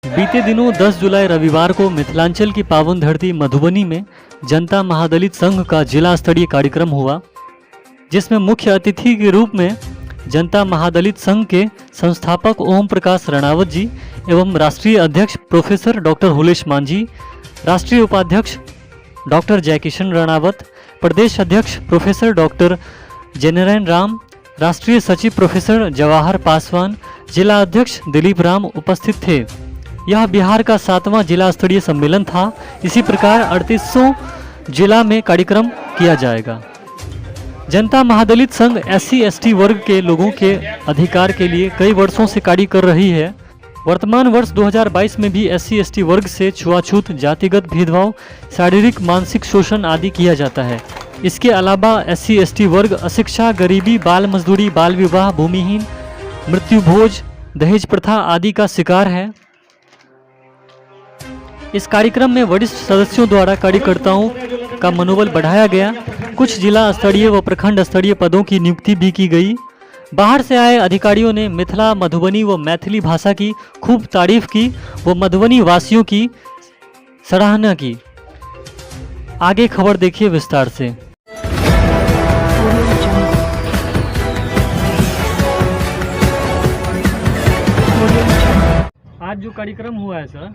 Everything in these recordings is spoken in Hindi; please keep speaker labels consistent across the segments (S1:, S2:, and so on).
S1: बीते दिनों 10 जुलाई रविवार को मिथिलांचल की पावन धरती मधुबनी में जनता महादलित संघ का जिला स्तरीय कार्यक्रम हुआ, जिसमें मुख्य अतिथि के रूप में जनता महादलित संघ के संस्थापक ओम प्रकाश रणावत जी एवं राष्ट्रीय अध्यक्ष प्रोफेसर डॉक्टर हुलेश मांझी, राष्ट्रीय उपाध्यक्ष डॉक्टर जयकिशन रणावत, प्रदेश अध्यक्ष प्रोफेसर डॉक्टर जनरैन राम, राष्ट्रीय सचिव प्रोफेसर जवाहर पासवान, जिला अध्यक्ष दिलीप राम उपस्थित थे। यह बिहार का 7वां जिला स्तरीय सम्मेलन था। इसी प्रकार 3800 जिला में कार्यक्रम किया जाएगा। जनता महादलित संघ SC/ST वर्ग के लोगों के अधिकार के लिए कई वर्षों से कार्य कर रही है। वर्तमान वर्ष 2022 में भी SC/ST वर्ग से छुआछूत, जातिगत भेदभाव, शारीरिक मानसिक शोषण आदि किया जाता है। इसके अलावा SC/ST वर्ग अशिक्षा, गरीबी, बाल मजदूरी, बाल विवाह, भूमिहीन, मृत्यु भोज, दहेज प्रथा आदि का शिकार है। इस कार्यक्रम में वरिष्ठ सदस्यों द्वारा कार्यकर्ताओं का मनोबल बढ़ाया गया। कुछ जिला स्तरीय व प्रखंड स्तरीय पदों की नियुक्ति भी की गई। बाहर से आए अधिकारियों ने मिथिला, मधुबनी व मैथिली भाषा की खूब तारीफ की व मधुबनी वासियों की सराहना की। आगे खबर देखिए विस्तार से। आज जो कार्यक्रम हुआ है सर,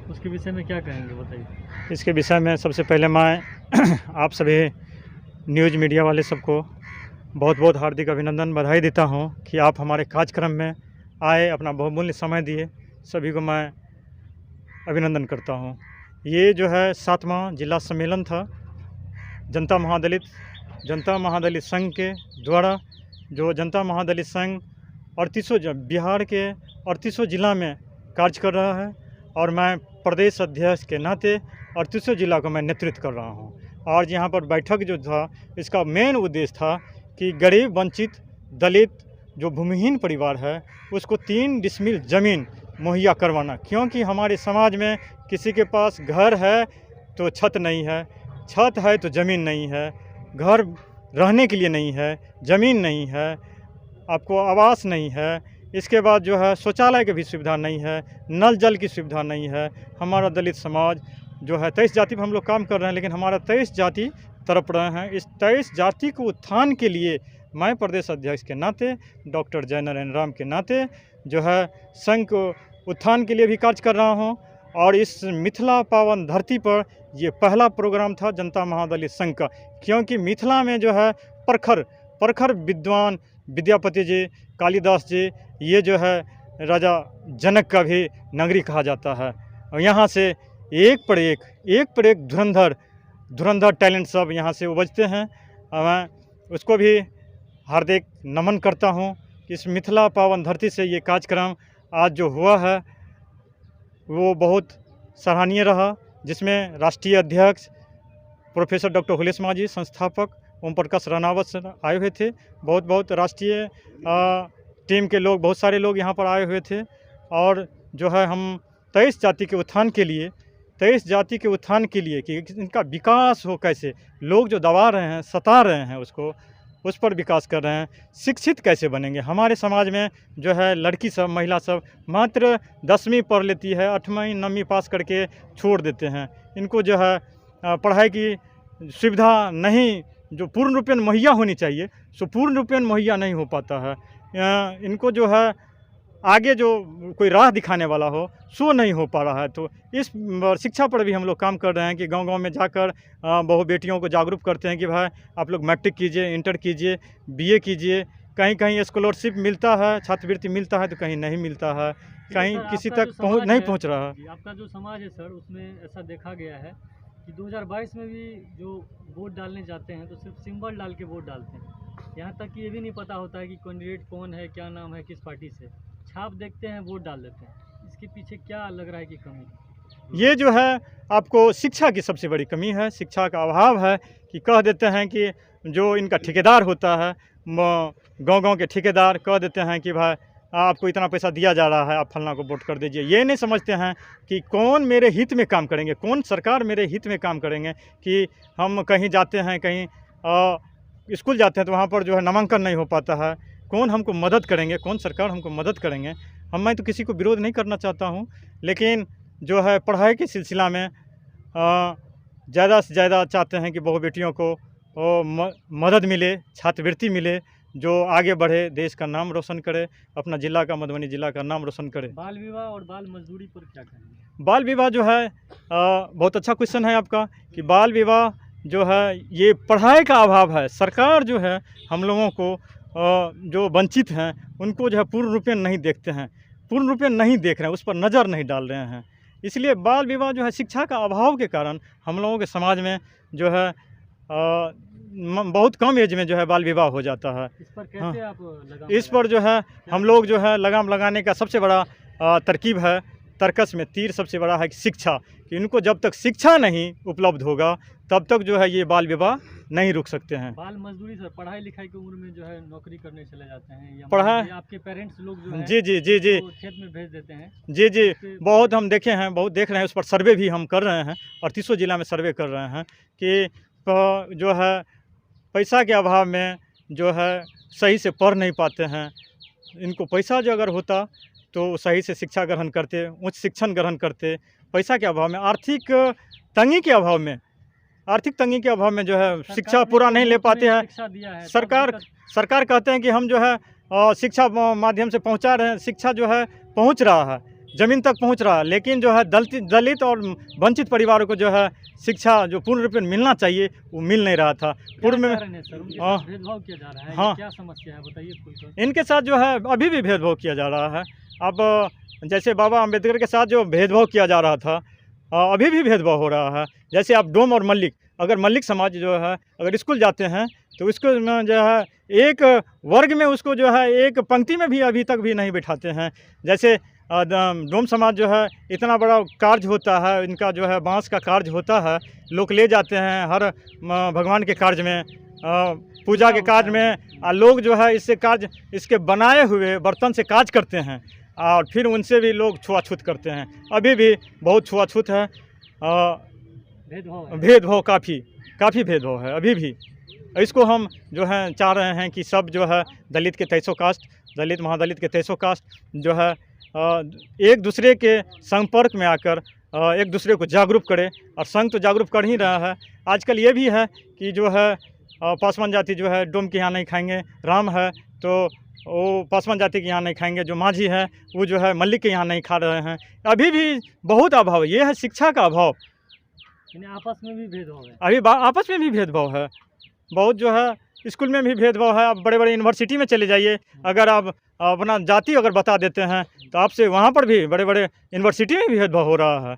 S1: उसके विषय में क्या कहेंगे, बताइए।
S2: इसके विषय में सबसे पहले मैं आप सभी न्यूज़ मीडिया वाले सबको बहुत बहुत हार्दिक अभिनंदन, बधाई देता हूं कि आप हमारे कार्यक्रम में आए, अपना बहुमूल्य समय दिए। सभी को मैं अभिनंदन करता हूं। ये जो है 7वां जिला सम्मेलन था जनता महादलित संघ के द्वारा। जो जनता महादलित संघ 3800 बिहार के 3800 जिला में कार्य कर रहा है और मैं प्रदेश अध्यक्ष के नाते 3800 जिला को मैं नेतृत्व कर रहा हूं। और यहाँ पर बैठक जो था, इसका मेन उद्देश्य था कि गरीब, वंचित, दलित जो भूमिहीन परिवार है उसको 3 डिसमिल ज़मीन मुहैया करवाना। क्योंकि हमारे समाज में किसी के पास घर है तो छत नहीं है, छत है तो ज़मीन नहीं है, घर रहने के लिए नहीं है, ज़मीन नहीं है, आपको आवास नहीं है, इसके बाद जो है शौचालय की भी सुविधा नहीं है, नल जल की सुविधा नहीं है। हमारा दलित समाज जो है 23 जाति पर हम लोग काम कर रहे हैं, लेकिन हमारा 23 जाति तड़प रहे हैं। इस 23 जाति को उत्थान के लिए मैं प्रदेश अध्यक्ष के नाते, डॉक्टर जनरैन राम के नाते जो है संघ को उत्थान के लिए भी कार्य कर रहा हूं। और इस मिथिला पावन धरती पर ये पहला प्रोग्राम था जनता महादलित संघ का। क्योंकि मिथिला में जो है प्रखर विद्वान विद्यापति जी, कालिदास जी, ये जो है राजा जनक का भी नगरी कहा जाता है। और यहाँ से एक पर एक धुरंधर टैलेंट सब यहाँ से उपजते हैं। मैं उसको भी हार्दिक नमन करता हूँ। इस मिथिला पावन धरती से ये कार्यक्रम आज जो हुआ है वो बहुत सराहनीय रहा, जिसमें राष्ट्रीय अध्यक्ष प्रोफेसर डॉक्टर हुलेश मांझी, संस्थापक ओम प्रकाश रणावत सर आए हुए थे। बहुत राष्ट्रीय टीम के लोग, बहुत सारे लोग यहाँ पर आए हुए थे। और जो है हम 23 जाति के उत्थान के लिए कि इनका विकास हो, कैसे लोग जो दबा रहे हैं, सता रहे हैं उसको, उस पर विकास कर रहे हैं। शिक्षित कैसे बनेंगे। हमारे समाज में जो है लड़की सब, महिला सब मात्र 10वीं पढ़ लेती है, 8वीं 9वीं पास करके छोड़ देते हैं। इनको जो है पढ़ाई की सुविधा नहीं, जो पूर्ण रूपेण मुहैया होनी चाहिए, सो पूर्ण रूपेण मुहैया नहीं हो पाता है। इनको जो है आगे जो कोई राह दिखाने वाला हो सो नहीं हो पा रहा है। तो इस शिक्षा पर भी हम लोग काम कर रहे हैं कि गांव-गांव में जाकर बहू बेटियों को जागरूक करते हैं कि भाई आप लोग मैट्रिक कीजिए, इंटर कीजिए, BA कीजिए। कहीं स्कॉलरशिप मिलता है, छात्रवृत्ति मिलता है, तो कहीं नहीं मिलता है, कहीं किसी तक नहीं पहुँच रहा है।
S1: आपका जो समाज है सर, उसमें ऐसा देखा गया है कि 2022 में भी जो वोट डालने जाते हैं तो सिर्फ सिंबल डाल के वोट डालते हैं। यहाँ तक कि ये भी नहीं पता होता है कि कैंडिडेट कौन है, क्या नाम है, किस पार्टी से। छाप देखते हैं, वोट डाल देते हैं। इसके पीछे क्या लग रहा है कि कमी?
S2: ये जो है आपको शिक्षा की सबसे बड़ी कमी है, शिक्षा का अभाव है। कि कह देते हैं कि जो इनका ठेकेदार होता है, गांव के ठेकेदार कह देते हैं कि भाई आपको इतना पैसा दिया जा रहा है, आप फलना को वोट कर दीजिए। ये नहीं समझते हैं कि कौन मेरे हित में काम करेंगे, कौन सरकार मेरे हित में काम करेंगे। कि हम कहीं जाते हैं, कहीं स्कूल जाते हैं तो वहाँ पर जो है नामांकन नहीं हो पाता है, कौन हमको मदद करेंगे, कौन सरकार हमको मदद करेंगे। मैं तो किसी को विरोध नहीं करना चाहता हूँ, लेकिन जो है पढ़ाई के सिलसिला में ज़्यादा से ज़्यादा चाहते हैं कि बहु बेटियों को मदद मिले, छात्रवृत्ति मिले, जो आगे बढ़े, देश का नाम रोशन करे, अपना ज़िला का, मधुबनी ज़िला का नाम रोशन करे।
S1: बाल विवाह और बाल मजदूरी पर क्या कहेंगे?
S2: बाल विवाह जो है बहुत अच्छा क्वेश्चन है आपका कि बाल विवाह जो है ये पढ़ाई का अभाव है। सरकार जो है हम लोगों को जो वंचित हैं उनको जो है पूर्ण रूपेण नहीं देखते हैं, पूर्ण रूपेण नहीं देख रहे हैं, उस पर नज़र नहीं डाल रहे हैं। इसलिए बाल विवाह जो है शिक्षा का अभाव के कारण हम लोगों के समाज में जो है बहुत कम एज में जो है बाल विवाह हो जाता है।
S1: इस पर कैसे आप लगाम
S2: इस पर जो है हम लोग जो है लगाम लगाने का सबसे बड़ा तरकीब है, तर्कस में तीर सबसे बड़ा है कि शिक्षा, कि इनको जब तक शिक्षा नहीं उपलब्ध होगा तब तक जो है ये बाल विवाह नहीं रुक सकते हैं।
S1: बाल मजदूरी सर पढ़ाई लिखाई की उम्र में जो है नौकरी करने चले जाते हैं या
S2: पढ़ाई
S1: आपके पेरेंट्स लोग जो है
S2: जी जी जी जी
S1: खेत में भेज देते हैं।
S2: जी जी बहुत हम देखे हैं, बहुत देख रहे हैं, उस पर सर्वे भी हम कर रहे हैं और 30 जिला में सर्वे कर रहे हैं कि जो है पैसा के अभाव में जो है सही से पढ़ नहीं पाते हैं। इनको पैसा जो अगर होता तो सही से शिक्षा ग्रहण करते, उच्च शिक्षण ग्रहण करते। पैसा के अभाव में, आर्थिक तंगी के अभाव में, जो है शिक्षा पूरा नहीं ले पाते हैं। सरकार कहते हैं कि हम जो है शिक्षा माध्यम से पहुंचा रहे हैं, शिक्षा जो है पहुंच रहा है, ज़मीन तक पहुंच रहा है, लेकिन जो है दलित और वंचित परिवारों को जो है शिक्षा जो पूर्ण रूप में मिलना चाहिए वो मिल नहीं रहा था। पूर्व में
S1: भेदभाव किया जा रहा है।
S2: हाँ,
S1: क्या समस्या है बताइए।
S2: इनके साथ जो है अभी भी भेदभाव किया जा रहा है। अब जैसे बाबा अम्बेडकर के साथ जो भेदभाव किया जा रहा था अभी भी भेदभाव हो रहा है। जैसे आप डोम और मल्लिक, अगर मल्लिक समाज जो है अगर स्कूल जाते हैं तो उसको जो है एक वर्ग में उसको जो है एक पंक्ति में भी अभी तक भी नहीं बिठाते हैं। जैसे डोम समाज जो है इतना बड़ा कार्य होता है, इनका जो है बांस का कार्य होता है, लोग ले जाते हैं हर भगवान के कार्य में, पूजा के कार्य में, लोग जो है इससे कार्य इसके बनाए हुए बर्तन से कार्य करते हैं और फिर उनसे भी लोग छुआछूत करते हैं। अभी भी बहुत छुआछूत है, भेदभाव काफ़ी भेदभाव है अभी भी। इसको हम जो है चाह रहे हैं कि सब जो है दलित के 23 कास्ट, दलित महादलित के 23 कास्ट जो है एक दूसरे के संपर्क में आकर एक दूसरे को जागरूक करे, और संघ तो जागरूक कर ही रहा है। आजकल ये भी है कि जो है पासवान जाति जो है डोम के यहाँ नहीं खाएंगे, राम है तो वो पासवान जाति के यहाँ नहीं खाएंगे, जो माझी है वो जो है मल्लिक के यहाँ नहीं खा रहे हैं। अभी भी बहुत अभाव, ये है शिक्षा का अभाव।
S1: आपस में भी भेदभाव है,
S2: अभी आपस में भी भेदभाव है बहुत, जो है स्कूल में भी भेदभाव है। आप बड़े बड़े यूनिवर्सिटी में चले जाइए, अगर आप अपना जाति अगर बता देते हैं तो आपसे वहाँ पर भी बड़े बड़े यूनिवर्सिटी में भी भेदभाव हो रहा है।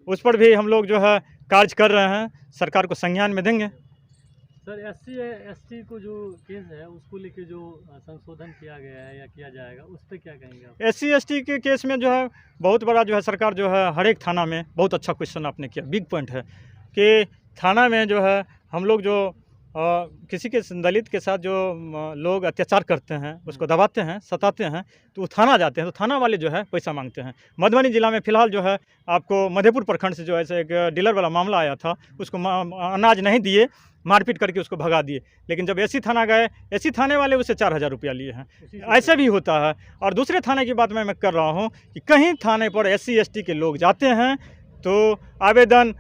S2: उस पर भी हम लोग जो है कार्य कर रहे हैं, सरकार को संज्ञान में देंगे।
S1: सर SC को जो केस है उसको लेके जो संशोधन किया गया है या किया जाएगा उस पर क्या कहेंगे आप?
S2: SC ST के केस में जो है बहुत बड़ा जो है सरकार जो है हर एक थाना में, बहुत अच्छा क्वेश्चन आपने किया, बिग पॉइंट है कि थाना में जो है हम लोग जो किसी के दलित के साथ जो लोग अत्याचार करते हैं, उसको दबाते हैं, सताते हैं, तो वो थाना जाते हैं तो थाना वाले जो है पैसा मांगते हैं। मधुबनी जिला में फ़िलहाल जो है आपको मधेपुर प्रखंड से जो है एक डीलर वाला मामला आया था, उसको अनाज नहीं दिए, मारपीट करके उसको भगा दिए, लेकिन जब SC थाना गए, SC थाने वाले उससे 4000 रुपया लिए हैं। ऐसे भी होता है। और दूसरे थाने की बात मैं कर रहा हूँ कि कहीं थाने पर SC ST के लोग जाते हैं तो आवेदन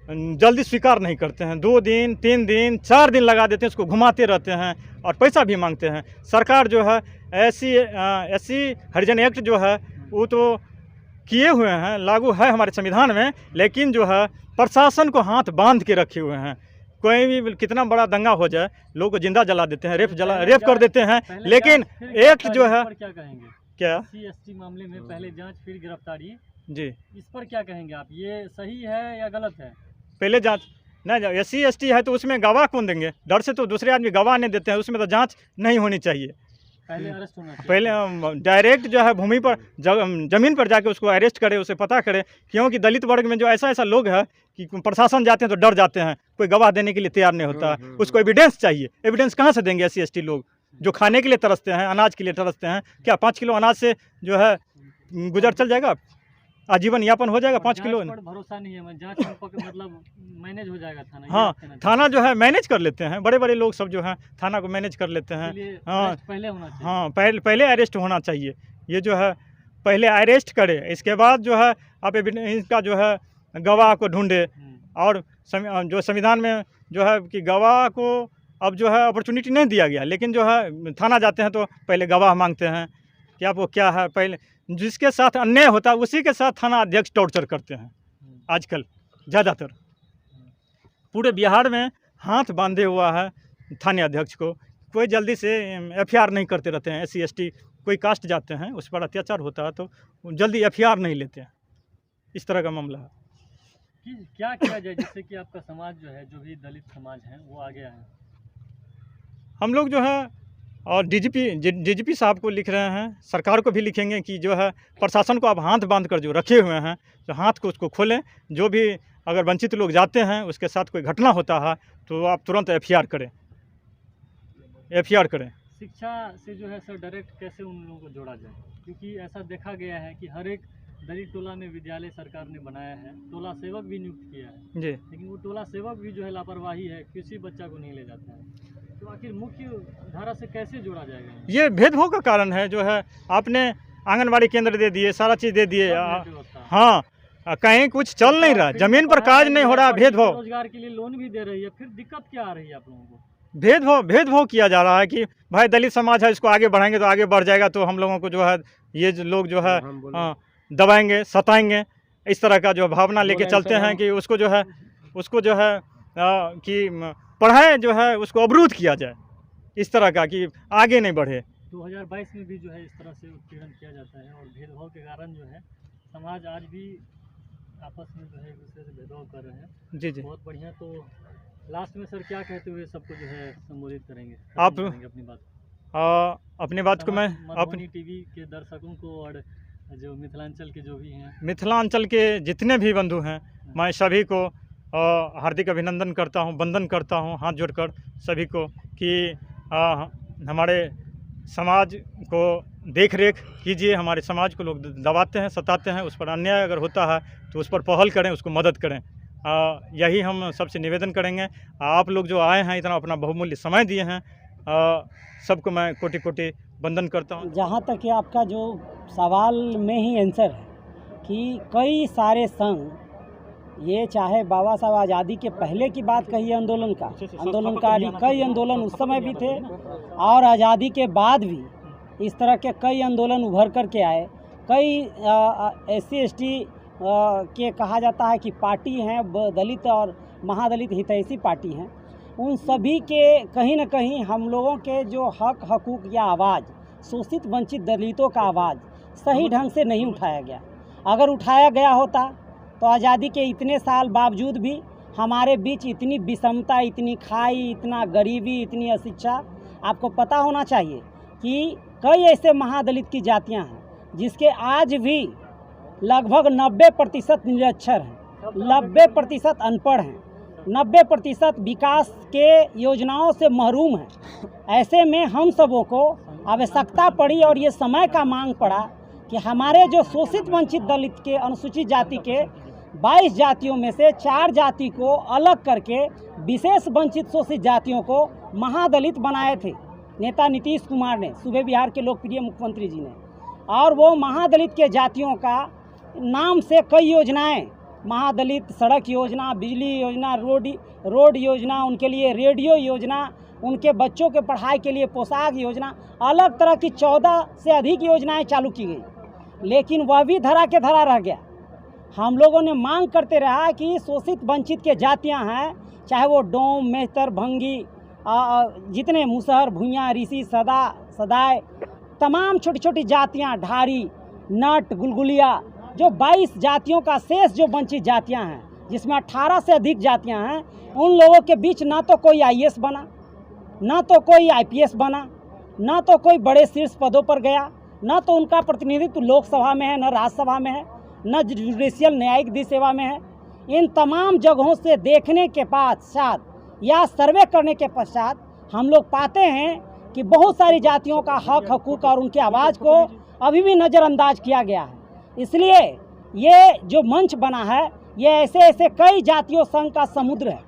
S2: जल्दी स्वीकार नहीं करते हैं, 2 दिन 3 दिन 4 दिन लगा देते हैं, उसको घुमाते रहते हैं और पैसा भी मांगते हैं। सरकार जो है SC हरिजन एक्ट जो है वो तो किए हुए हैं, लागू है हमारे संविधान में, लेकिन जो है प्रशासन को हाथ बांध के रखे हुए हैं। कोई भी कितना बड़ा दंगा हो जाए, लोग को जिंदा जला देते हैं, रेप कर देते हैं, लेकिन एक्ट जो है
S1: क्या कहेंगे?
S2: क्या
S1: SC ST मामले में पहले जांच फिर गिरफ्तारी
S2: जी,
S1: इस पर क्या कहेंगे आप? ये सही है या गलत है?
S2: पहले जांच नहीं, SC ST है तो उसमें गवाह कौन देंगे? डर से तो दूसरे आदमी गवाह नहीं देते हैं, उसमें तो जांच नहीं होनी चाहिए।
S1: पहले अरेस्ट होना चाहिए।
S2: पहले डायरेक्ट जो है भूमि पर जमीन पर जाके उसको अरेस्ट करे, उसे पता करे, क्योंकि दलित वर्ग में जो ऐसा लोग है कि प्रशासन जाते हैं तो डर जाते हैं, कोई गवाह देने के लिए तैयार नहीं होता है, उसको एविडेंस चाहिए। एविडेंस कहाँ से देंगे SC ST लोग जो खाने के लिए तरसते हैं, अनाज के लिए तरसते हैं? क्या 5 किलो अनाज से जो है गुजर चल जाएगा? आजीवन यापन हो जाएगा 5
S1: जांच
S2: किलो।
S1: पर भरोसा नहीं है, मैं जांच में मतलब मैनेज हो जाएगा थाना, ये
S2: हाँ,
S1: आप कहना चाहते
S2: थाना जो है मैनेज कर लेते हैं, बड़े बड़े लोग सब जो हैं थाना को मैनेज कर लेते
S1: हैं?
S2: हैं।
S1: इसलिए
S2: हाँ
S1: अरेस्ट पहले होना चाहिए।
S2: हाँ, पहले अरेस्ट होना चाहिए। ये जो है पहले अरेस्ट करे, इसके बाद जो है आप इनका जो है गवाह को ढूंढे। और जो संविधान में जो है कि गवाह को अब जो है अपॉर्चुनिटी नहीं दिया गया, लेकिन जो है थाना जाते हैं तो पहले गवाह मांगते हैं कि आपको क्या है। पहले जिसके साथ अन्याय होता है उसी के साथ थाना अध्यक्ष टॉर्चर करते हैं आजकल ज़्यादातर। पूरे बिहार में हाथ बांधे हुआ है थाने अध्यक्ष को। कोई जल्दी से एफआईआर नहीं करते रहते हैं। SC ST कोई कास्ट जाते हैं उस पर अत्याचार होता है तो जल्दी एफआईआर नहीं लेते हैं। इस तरह का मामला है।
S1: कि क्या किया जाए जिससे कि आपका समाज जो है, जो भी दलित समाज है, वो आगे आए?
S2: हम लोग जो है और DGP साहब को लिख रहे हैं, सरकार को भी लिखेंगे कि जो है प्रशासन को आप हाथ बांध कर जो रखे हुए हैं तो हाथ को उसको खोलें। जो भी अगर वंचित लोग जाते हैं उसके साथ कोई घटना होता है तो आप तुरंत एफआईआर करें।
S1: शिक्षा से जो है सर डायरेक्ट कैसे उन लोगों को जोड़ा जाए? क्योंकि ऐसा देखा गया है कि हर एक दलित टोला में विद्यालय सरकार ने बनाया है, टोला सेवक भी नियुक्त किया है
S2: जी।
S1: लेकिन वो टोला सेवक भी जो है लापरवाही है, किसी बच्चा को नहीं ले जाता है। तो आखिर मुख्य धारा से कैसे जोड़ा जाएगा?
S2: ये भेदभाव का कारण है। जो है आपने आंगनबाड़ी केंद्र दे दिए, सारा चीज़ दे दिए। हाँ, कहीं कुछ चल नहीं रहा, जमीन पर काज नहीं हो रहा। भेदभाव,
S1: रोजगार के लिए लोन भी दे रही है, फिर दिक्कत क्या आ रही है आप लोगों को?
S2: भेदभाव किया जा रहा है कि भाई दलित समाज है, इसको आगे बढ़ाएंगे तो आगे बढ़ जाएगा, तो हम लोगों को जो है ये लोग जो है दबाएंगे, सताएंगे। इस तरह का जो भावना लेके चलते हैं कि उसको जो है कि पढ़ाई जो है उसको अवरुद्ध किया जाए, इस तरह का कि आगे नहीं बढ़े।
S1: 2022 में भी जो है इस तरह से उत्पीड़न किया जाता है और भेदभाव के कारण जो है समाज आज भी आपस में जो है एक दूसरे से भेदभाव कर रहे हैं।
S2: जी।
S1: बहुत बढ़िया। तो लास्ट में सर क्या कहते हुए सबको जो है संबोधित करेंगे?
S2: आप
S1: अपनी बात
S2: अपनी बात को मैं
S1: मधुबनी टीवी के दर्शकों को और जो मिथिलांचल के जो भी हैं,
S2: मिथिलांचल के जितने भी बंधु हैं, मैं सभी को हार्दिक अभिनंदन करता हूं, वंदन करता हूं हाथ जोड़कर सभी को कि हमारे समाज को देख रेख कीजिए। हमारे समाज को लोग दबाते हैं, सताते हैं, उस पर अन्याय अगर होता है तो उस पर पहल करें, उसको मदद करें। यही हम सबसे निवेदन करेंगे। आप लोग जो आए हैं, इतना अपना बहुमूल्य समय दिए हैं, सबको मैं कोटि कोटि वंदन करता हूं।
S3: जहां तक कि आपका जो सवाल में ही आंसर है कि कई सारे संघ, ये चाहे बाबा साहब आज़ादी के पहले की बात कही आंदोलनकारी कई आंदोलन उस समय भी थे और आज़ादी के बाद भी इस तरह के कई आंदोलन उभर कर के आए। कई SC ST के कहा जाता है कि पार्टी हैं, दलित और महादलित हितैषी पार्टी हैं। उन सभी के कहीं न कहीं हम लोगों के जो हक हकूक़ या आवाज़, शोषित वंचित दलितों का आवाज़ सही ढंग से नहीं उठाया गया। अगर उठाया गया होता तो आज़ादी के इतने साल बावजूद भी हमारे बीच इतनी विषमता, इतनी खाई, इतना गरीबी, इतनी अशिक्षा। आपको पता होना चाहिए कि कई ऐसे महादलित की जातियां हैं जिसके आज भी लगभग 90% निरक्षर हैं, 90% अनपढ़ हैं, 90% विकास के योजनाओं से महरूम हैं। ऐसे में हम सबों को आवश्यकता पड़ी और ये समय का मांग पड़ा कि हमारे जो शोषित वंचित दलित के अनुसूचित जाति के 22 जातियों में से 4 जाति को अलग करके विशेष वंचित शोषित जातियों को महादलित बनाए थे नेता नीतीश कुमार ने, सूबे बिहार के लोकप्रिय मुख्यमंत्री जी ने। और वो महादलित के जातियों का नाम से कई योजनाएं, महादलित सड़क योजना, बिजली योजना, रोड योजना, उनके लिए रेडियो योजना, उनके बच्चों के पढ़ाई के लिए पोशाक योजना, अलग तरह की 14 से अधिक योजनाएं चालू की गई। लेकिन वह भी धरा के धरा रह गया। हम लोगों ने मांग करते रहा कि शोषित वंचित के जातियां हैं, चाहे वो डोम, मेहतर, भंगी, जितने मुसहर, भुइयाँ, ऋषि, सदाय, तमाम छोटी छोटी जातियां, ढारी, नट, गुलगुलिया, जो 22 जातियों का शेष जो वंचित जातियां हैं, जिसमें 18 से अधिक जातियां हैं, उन लोगों के बीच ना तो कोई IAS बना, ना तो कोई IPS बना, ना तो कोई बड़े शीर्ष पदों पर गया, ना तो उनका प्रतिनिधित्व लोकसभा में है, न राज्यसभा में है, न जुडिशियल न्यायिक विधि सेवा में है। इन तमाम जगहों से देखने के पश्चात या सर्वे करने के पश्चात हम लोग पाते हैं कि बहुत सारी जातियों का हक हकूक़ और उनकी आवाज़ को अभी भी नज़रअंदाज किया गया है। इसलिए ये जो मंच बना है ये ऐसे ऐसे कई जातियों संघ का समुद्र है।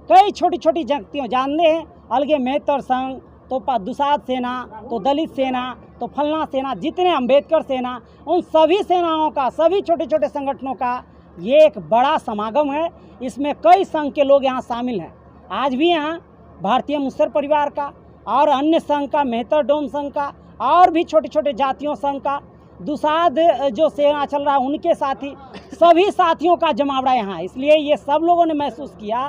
S3: कई छोटी छोटी जातियों जानते हैं, अलगे मेहतर संघ, तो दुसाध सेना, तो दलित सेना, तो फलना सेना, जितने अंबेडकर सेना, उन सभी सेनाओं का, सभी छोटे छोटे संगठनों का ये एक बड़ा समागम है। इसमें कई संघ के लोग यहाँ शामिल हैं। आज भी यहाँ भारतीय मुसर परिवार का और अन्य संघ का, मेहतर डोम संघ का और भी छोटे छोटे जातियों संघ का, दुसाध जो सेना चल रहा है उनके साथी, सभी साथियों का जमावड़ा यहाँ। इसलिए ये सब लोगों ने महसूस किया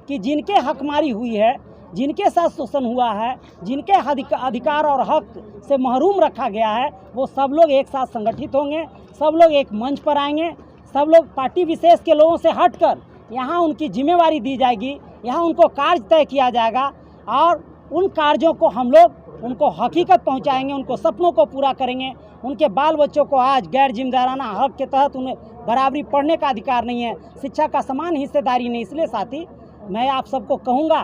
S3: कि जिनके हकमारी हुई है, जिनके साथ शोषण हुआ है, जिनके अधिकार और हक से महरूम रखा गया है, वो सब लोग एक साथ संगठित होंगे, सब लोग एक मंच पर आएंगे, सब लोग पार्टी विशेष के लोगों से हटकर यहाँ उनकी जिम्मेवारी दी जाएगी, यहाँ उनको कार्य तय किया जाएगा और उन कार्यों को हम लोग उनको हकीकत पहुँचाएंगे, उनको सपनों को पूरा करेंगे। उनके बाल बच्चों को आज गैर जिम्मेदाराना हक के तहत उन्हें बराबरी पढ़ने का अधिकार नहीं है, शिक्षा का समान हिस्सेदारी नहीं। इसलिए साथी मैं आप सबको कहूँगा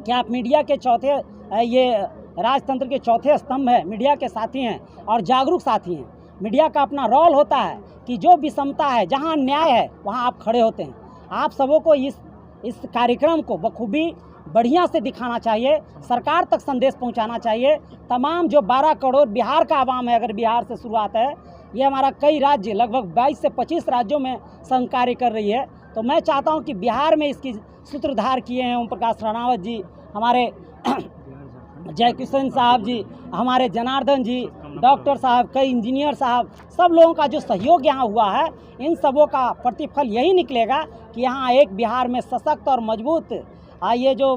S3: कि आप मीडिया के चौथे, ये राजतंत्र के चौथे स्तंभ है, मीडिया के साथी हैं और जागरूक साथी हैं। मीडिया का अपना रोल होता है कि जो विषमता है, जहाँ न्याय है, वहाँ आप खड़े होते हैं। आप सबों को इस कार्यक्रम को बखूबी बढ़िया से दिखाना चाहिए, सरकार तक संदेश पहुंचाना चाहिए। तमाम जो 12 करोड़ बिहार का आवाम है, अगर बिहार से शुरुआत है, ये हमारा कई राज्य, लगभग 22 से 25 राज्यों में संघ कार्य कर रही है। तो मैं चाहता हूं कि बिहार में इसकी सूत्रधार किए हैं ओम प्रकाश राणावत जी, हमारे जय किशन साहब जी, हमारे जनार्दन जी, डॉक्टर साहब, कई इंजीनियर साहब, सब लोगों का जो सहयोग यहाँ हुआ है, इन सबों का प्रतिफल यही निकलेगा कि यहाँ एक बिहार में सशक्त और मजबूत ये जो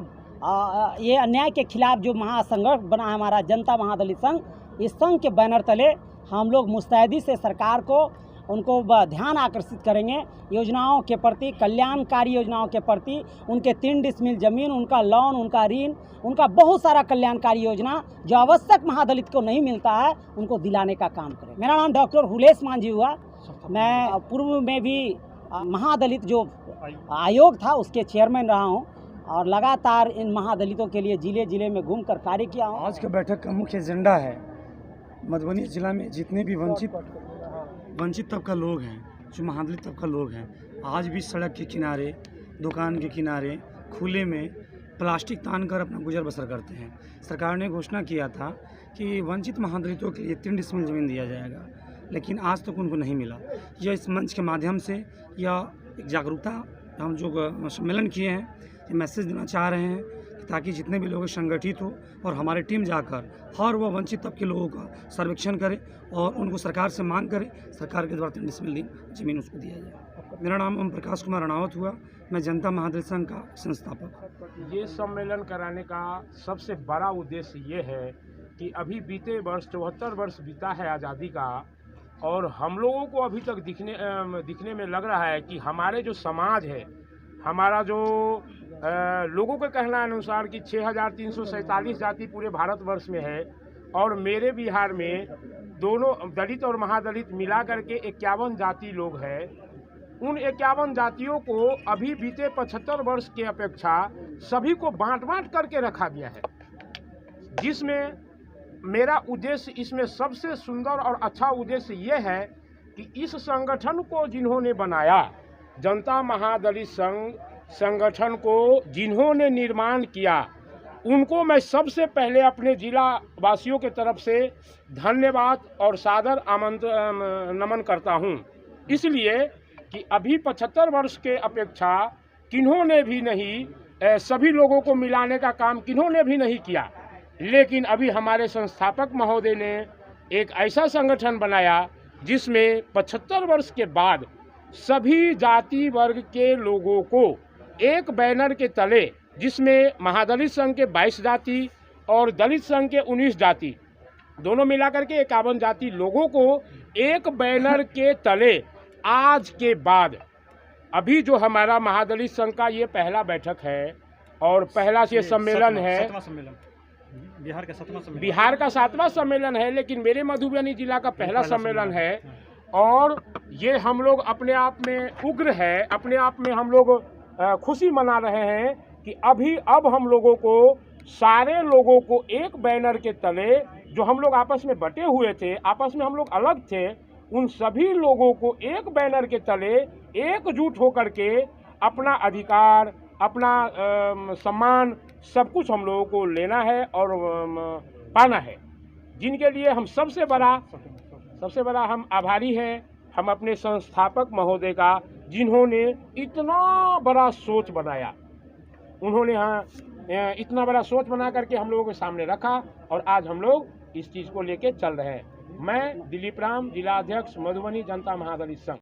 S3: ये अन्याय के खिलाफ जो महासंघर्ष बना है हमारा जनता महादलित संघ, इस संघ के बैनर तले हम लोग मुस्तैदी से सरकार को उनको ध्यान आकर्षित करेंगे योजनाओं के प्रति, कल्याणकारी योजनाओं के प्रति। उनके 3 डिसमिल ज़मीन, उनका लोन, उनका ऋण, उनका बहुत सारा कल्याणकारी योजना जो आवश्यक महादलित को नहीं मिलता है, उनको दिलाने का काम करें। मेरा नाम डॉक्टर हुलेस मांझी हुआ। मैं पूर्व में भी महादलित जो आयोग था उसके चेयरमैन रहा हूँ और लगातार इन महादलितों के लिए जिले जिले में घूमकर कार्य किया हूँ।
S4: आज का बैठक का मुख्य एजेंडा है मधुबनी जिला में जितने भी वंचित तबका लोग हैं, जो महादलित तबका लोग हैं, आज भी सड़क के किनारे, दुकान के किनारे, खुले में प्लास्टिक तान कर अपना गुजर बसर करते हैं। सरकार ने घोषणा किया था कि वंचित महादलितों के लिए 3 डिसमिल ज़मीन दिया जाएगा, लेकिन आज तक उनको नहीं मिला। यह इस मंच के माध्यम से या एक जागरूकता हम जो सम्मेलन किए हैं, ये मैसेज देना चाह रहे हैं ताकि जितने भी लोग संगठित हो और हमारी टीम जाकर हर वह वंचित तबके लोगों का सर्वेक्षण करे और उनको सरकार से मांग करे, सरकार के द्वारा 3 डिसमिल ज़मीन उसको दिया जाए। मेरा नाम ओम प्रकाश कुमार राणावत हुआ, मैं जनता महादलित संघ का संस्थापक।
S5: ये सम्मेलन कराने का सबसे बड़ा उद्देश्य ये है कि अभी बीते वर्ष 74 वर्ष बीता है आज़ादी का, और हम लोगों को अभी तक दिखने में लग रहा है कि हमारे जो समाज है, हमारा जो लोगों के कहना अनुसार कि 6347 जाति पूरे भारतवर्ष में है, और मेरे बिहार में दोनों दलित और महादलित मिला करके 51 जाति लोग हैं। उन 51 जातियों को अभी बीते 75 वर्ष के अपेक्षा सभी को बांट करके रखा गया है, जिसमें मेरा उद्देश्य, इसमें सबसे सुंदर और अच्छा उद्देश्य ये है कि इस संगठन को जिन्होंने बनाया, जनता महादलित संघ संगठन को जिन्होंने निर्माण किया, उनको मैं सबसे पहले अपने जिला वासियों के तरफ से धन्यवाद और सादर नमन करता हूं। इसलिए कि अभी 75 वर्ष के अपेक्षा किन्होंने भी नहीं, सभी लोगों को मिलाने का काम किन्होंने भी नहीं किया, लेकिन अभी हमारे संस्थापक महोदय ने एक ऐसा संगठन बनाया जिसमें 75 वर्ष के बाद सभी जाति वर्ग के लोगों को एक बैनर के तले, जिसमें महादलित संघ के 22 जाति और दलित संघ के 19 जाति, दोनों मिलाकर के 51 जाति लोगों को एक बैनर के तले आज के बाद, अभी जो हमारा महादलित संघ का ये पहला बैठक है और पहला ये सम्मेलन है, बिहार का 7वां सम्मेलन है, लेकिन मेरे मधुबनी जिला का पहला सम्मेलन है। और ये हम लोग अपने आप में उग्र है, अपने आप में हम लोग खुशी मना रहे हैं कि अब हम लोगों को, सारे लोगों को एक बैनर के तले, जो हम लोग आपस में बटे हुए थे, आपस में हम लोग अलग थे, उन सभी लोगों को एक बैनर के तले एकजुट होकर के अपना अधिकार, अपना सम्मान सब कुछ हम लोगों को लेना है और पाना है, जिनके लिए हम सबसे बड़ा हम आभारी हैं हम अपने संस्थापक महोदय का, जिन्होंने इतना बड़ा सोच बनाया। उन्होंने इतना बड़ा सोच बना करके हम लोगों के सामने रखा और आज हम लोग इस चीज़ को लेके चल रहे हैं। मैं दिलीप राम, जिला अध्यक्ष मधुबनी जनता महादलित संघ।